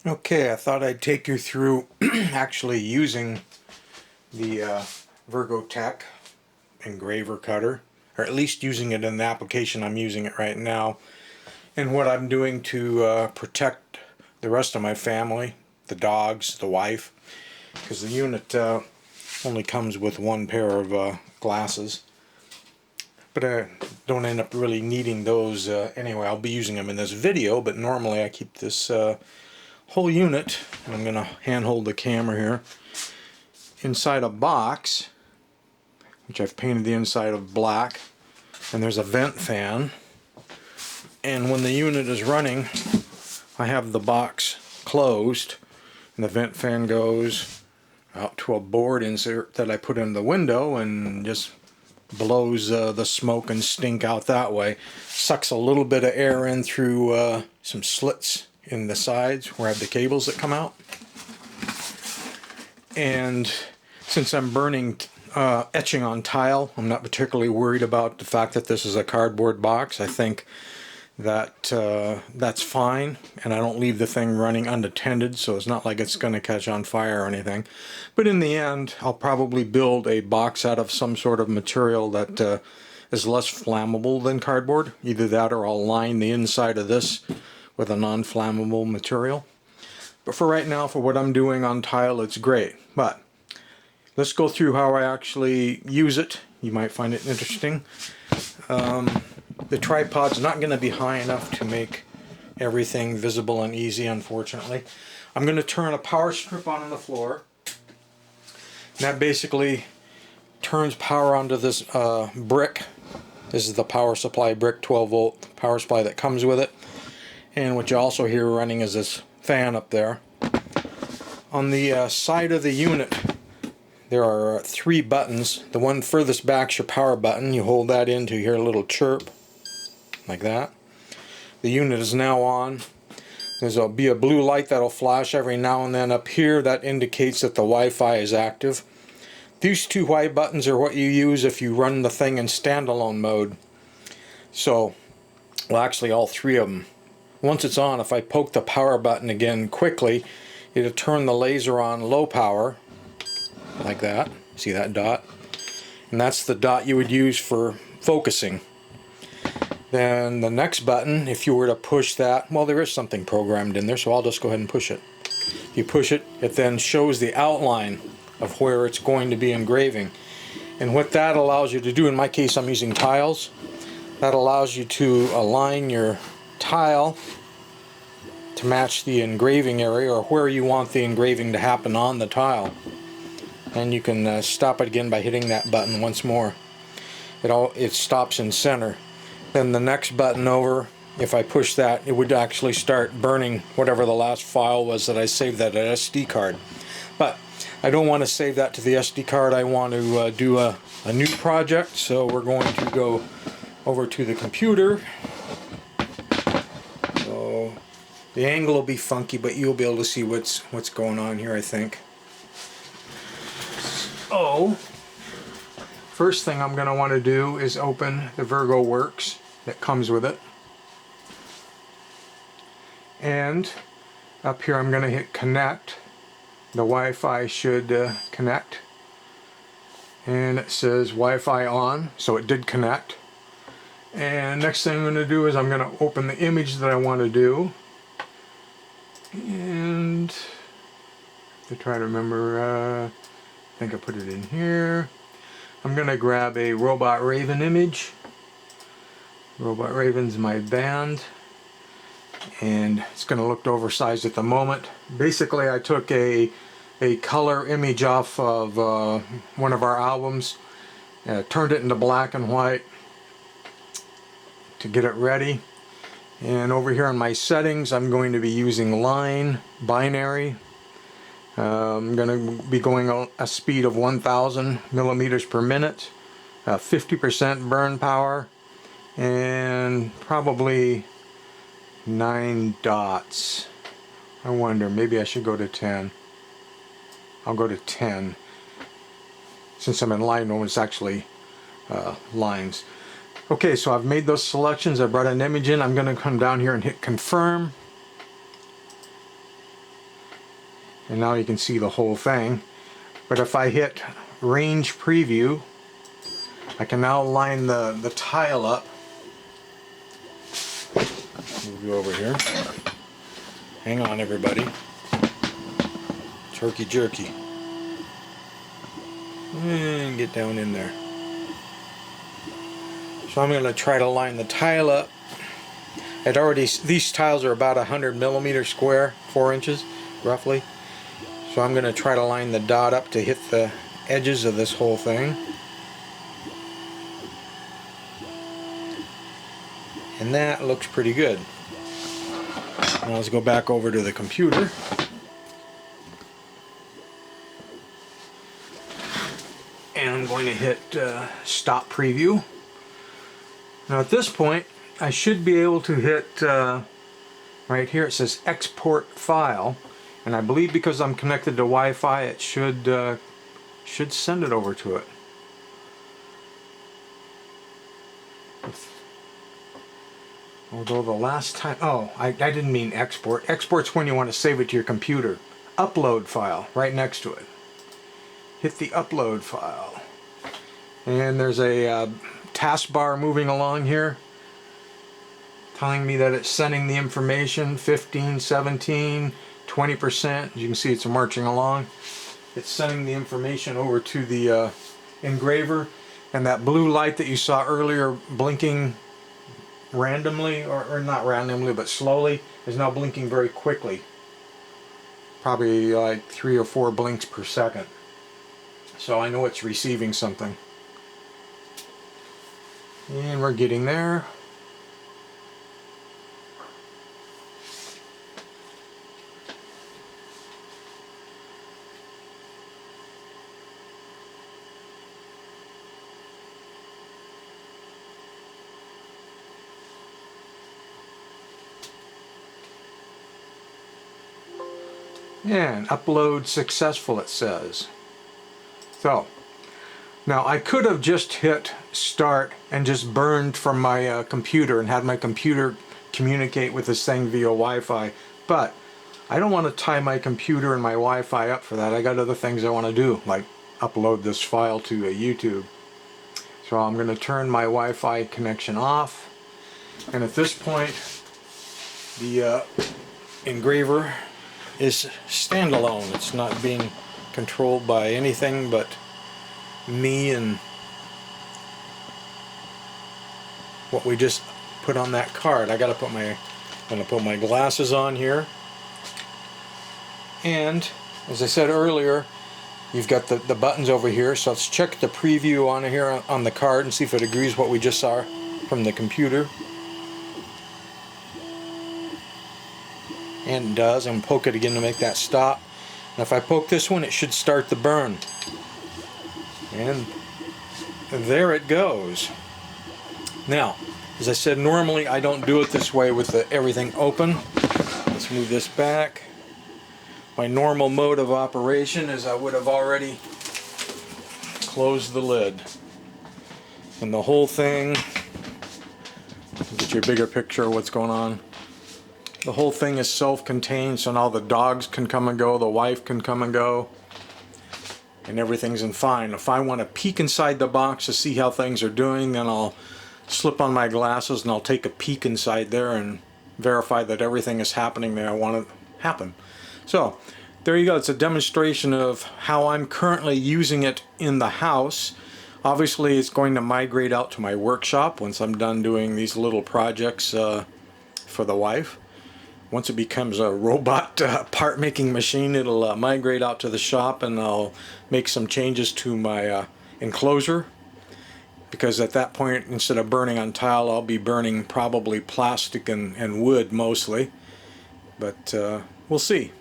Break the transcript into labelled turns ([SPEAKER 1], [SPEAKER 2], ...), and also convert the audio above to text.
[SPEAKER 1] Okay, I thought I'd take you through actually using the Vigotec engraver cutter, or at least using it in the application I'm using it right now, and what I'm doing to protect the rest of my family, the dogs, the wife, because the unit only comes with one pair of glasses. But I don't end up really needing those anyway. I'll be using them in this video, but normally I keep this whole unit, and I'm going to handhold the camera here, inside a box, which I've painted the inside of black, and there's a vent fan, and when the unit is running I have the box closed and the vent fan goes out to a board insert that I put in the window and just blows the smoke and stink out that way. Sucks a little bit of air in through some slits in the sides where I have the cables that come out. And since I'm burning etching on tile, I'm not particularly worried about the fact that this is a cardboard box. I think that that's fine, and I don't leave the thing running unattended, so it's not like it's going to catch on fire or anything. But in the end, I'll probably build a box out of some sort of material that is less flammable than cardboard. Either that, or I'll line the inside of this with a non-flammable material. But for right now, for what I'm doing on tile, it's great. But let's go through how I actually use it. You might find it interesting. The tripod's not going to be high enough to make everything visible and easy, unfortunately. I'm going to turn a power strip on the floor. And that basically turns power onto this brick. This is the power supply brick, 12 volt power supply that comes with it. And what you also hear running is this fan up there. On the side of the unit there are 3 buttons. The one furthest back's your power button. You hold that in to hear a little chirp like that. The unit is now on. There'll be a blue light that'll flash every now and then up here. That indicates that the Wi-Fi is active. These 2 white buttons are what you use if you run the thing in standalone mode. So, well, actually all 3 of them. Once it's on, if I poke the power button again quickly, it'll turn the laser on low power, like that. See that dot? And that's the dot you would use for focusing. Then the next button, if you were to push that, well, there is something programmed in there, so I'll just go ahead and push it. If you push it, it then shows the outline of where it's going to be engraving. And what that allows you to do, in my case I'm using tiles, that allows you to align your tile to match the engraving area, or where you want the engraving to happen on the tile. And you can stop it again by hitting that button once more. It stops in center. Then the next button over, if I push that, it would actually start burning whatever the last file was that I saved that SD card. But I don't want to save that to the SD card. I want to do a new project, so we're going to go over to the computer. So the angle will be funky, but you'll be able to see what's going on here, I think. So, first thing I'm going to want to do is open the VirgoWorks that comes with it. And up here I'm going to hit connect. The Wi-Fi should connect. And it says Wi-Fi on, so it did connect. And next thing I'm going to do is I'm going to open the image that I want to do. And to try to remember, I think I put it in here. I'm going to grab a Robot Raven image. Robot Raven's my band. And it's going to look oversized at the moment. Basically I took a color image off of one of our albums, turned it into black and white to get it ready. And over here on my settings I'm going to be using line binary. I'm going to be going a speed of 1000 millimeters per minute, 50% burn power, and probably 9 dots. I wonder, maybe I should go to 10. I'll go to 10. Since I'm in line mode, it's actually lines. Okay, so I've made those selections. I brought an image in. I'm going to come down here and hit confirm. and now you can see the whole thing. But if I hit range preview, I can now line the tile up. Move you over here. Hang on, everybody. Turkey jerky. And get down in there. So I'm going to try to line the tile up. These tiles are about 100 millimeters square, 4 inches roughly. So I'm going to try to line the dot up to hit the edges of this whole thing. And that looks pretty good. Now let's go back over to the computer. And I'm going to hit stop preview. Now at this point I should be able to hit right here it says export file, and I believe because I'm connected to Wi-Fi it should send it over to it. Although the last time, oh, I didn't mean export. Export's when you want to save it to your computer. Upload file, right next to it. Hit the upload file. And there's a taskbar moving along here, telling me that it's sending the information, 15, 17, 20%. As you can see, it's marching along. It's sending the information over to the engraver, and that blue light that you saw earlier blinking randomly, or not randomly but slowly, is now blinking very quickly, probably like 3 or 4 blinks per second. So I know it's receiving something, and we're getting there. And upload successful, it says. So now I could have just hit start and just burned from my computer and had my computer communicate with this thing via Wi-Fi, but I don't want to tie my computer and my Wi-Fi up for that. I got other things I want to do, like upload this file to YouTube. So I'm going to turn my Wi-Fi connection off, and at this point the engraver is standalone. It's not being controlled by anything but me and what we just put on that card. I gotta put I'm gonna put my glasses on here, and as I said earlier, you've got the buttons over here, so let's check the preview on here on the card and see if it agrees with what we just saw from the computer. And it does. I'm going to poke it again to make that stop. And if I poke this one, it should start the burn. And there it goes. Now, as I said, normally I don't do it this way with everything open. Let's move this back. My normal mode of operation is I would have already closed the lid. And the whole thing, get you a bigger picture of what's going on. The whole thing is self-contained, so now the dogs can come and go, the wife can come and go, and everything's in fine. If I want to peek inside the box to see how things are doing, then I'll slip on my glasses and I'll take a peek inside there and verify that everything is happening that I want it to happen. So there you go. It's a demonstration of how I'm currently using it in the house. Obviously it's going to migrate out to my workshop once I'm done doing these little projects for the wife. Once it becomes a robot part making machine, it'll migrate out to the shop, and I'll make some changes to my enclosure, because at that point, instead of burning on tile, I'll be burning probably plastic and wood mostly, but we'll see.